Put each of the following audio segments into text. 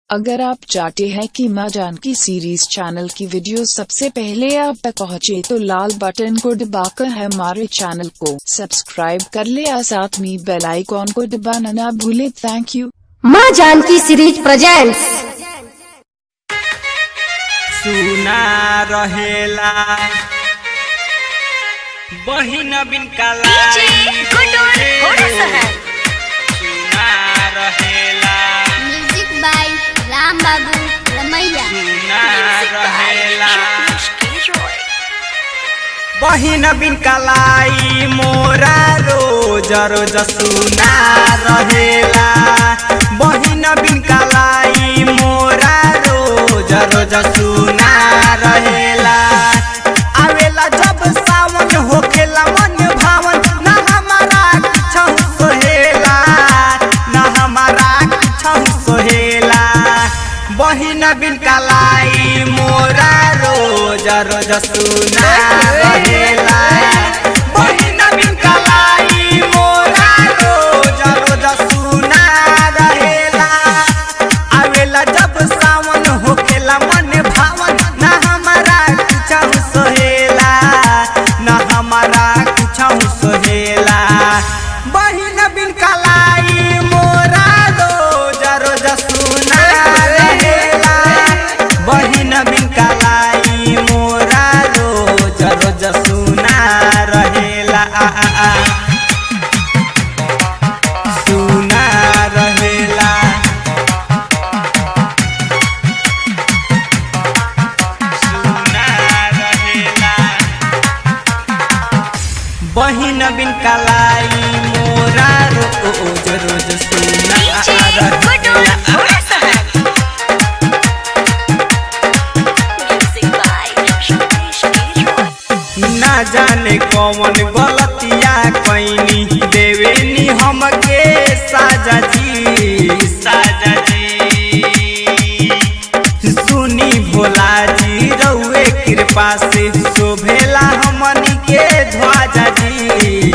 अगर आप चाहते हैं कि माँ जानकी सीरीज चैनल की वीडियो सबसे पहले आप तक पहुँचे तो लाल बटन को दबाकर हमारे चैनल को सब्सक्राइब कर ले और साथ में बेल आइकॉन को दबाना ना भूले। Thank you. माँ जानकी सीरीज प्रेजेंट्स। सुना रहेला बहिन बिन कालाई सुना रहेला म्यूजिक बाय राम बाबू रमैया। सुना रहेला बहिन बिन कालाई मोरा रोज रोज सुना रहेला बहिन बिन कालाई मोरा रोज रोज सुना रहेला। आवेला जब सावन होखेला मन भावन ना हमारा कुछ सोहेला ना हमारा कुछ सोहेला बहिन बिन कालाई मोरा रोज रोज सुना रहेला बहिन बिन कालाई मोरा रोज रोज सुना रहेला। आवेला जब सावन होखेला मन भावन ना हमारा कुछ सोहेला ना हमारा कुछ सोहेला बहिन बिन कालाई मोरा रोज रोज सुना रहेला बहिन बिन कालाई मोरा रोज रोज सुना रहेला सुना रहेला सुना रहेला बहिन बिन कालाई मोरा रोज रोज सुना रहेला। ना जाने कौन गलतिया कैनी देवेनी हमके साजा जी सुनी भोला जी रउए कृपा से शोभेला हमनी के ध्वजा जी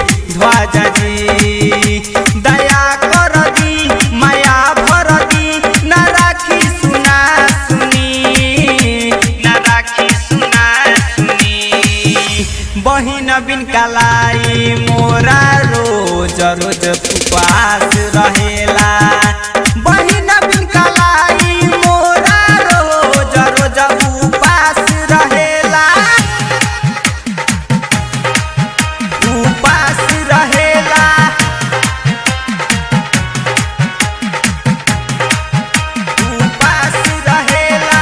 दया कर दी माया भर दी न राखी सुना सुनी न राखी सुना सुनी बहिन बिन कालाई मोरा रोज रोज उपवास रहेला बहिन बिन कालाई मोरा रोज रोज उपवास रहेला उपवास रहेला उपवास रहेला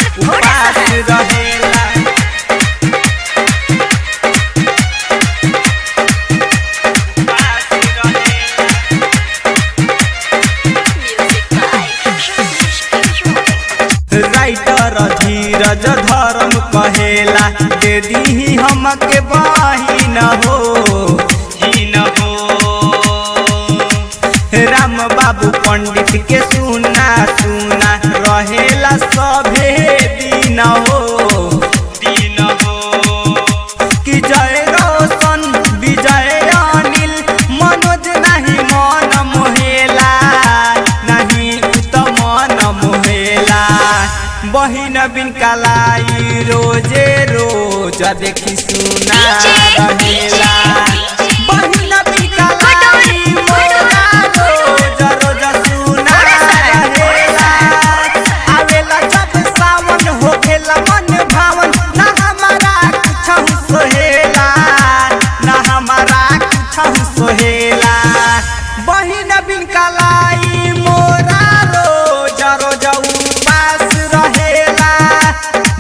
उपवास रहेला राइटर धीरज धर्म कहेला दे दी हमके बहिन हो राम बाबू पंडित के सुना सुना रहेला सभे दिन हो कि जय रोशन विजय अनिल मनोज नहीं मन मोहेला नहीं तो मन मोहेला बहिन बिन कालाई रोजे रोज देखी सुना रहेला बहिन बिन कालाई मोरा रोज रोज सुना रहेला। आवेला जब सावन होखेला मन भावन ना हमारा कुछ सोहेला ना हमारा कुछ सोहेला बहिन बिन कालाई मोरा रोज रोज उपवास रहेला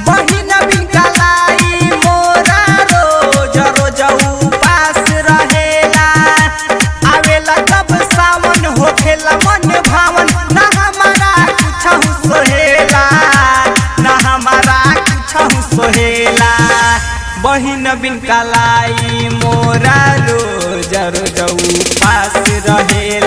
बहिन बिन कालाई मोरा रोज रोज उपवास रहेला। आवेला जब सावन होखेला मन भावन ना हमारा कुछ सोहेला ना हमारा कुछ सोहेला बहिन बिन कालाई मोरा रोज रोज उपवास रहेला।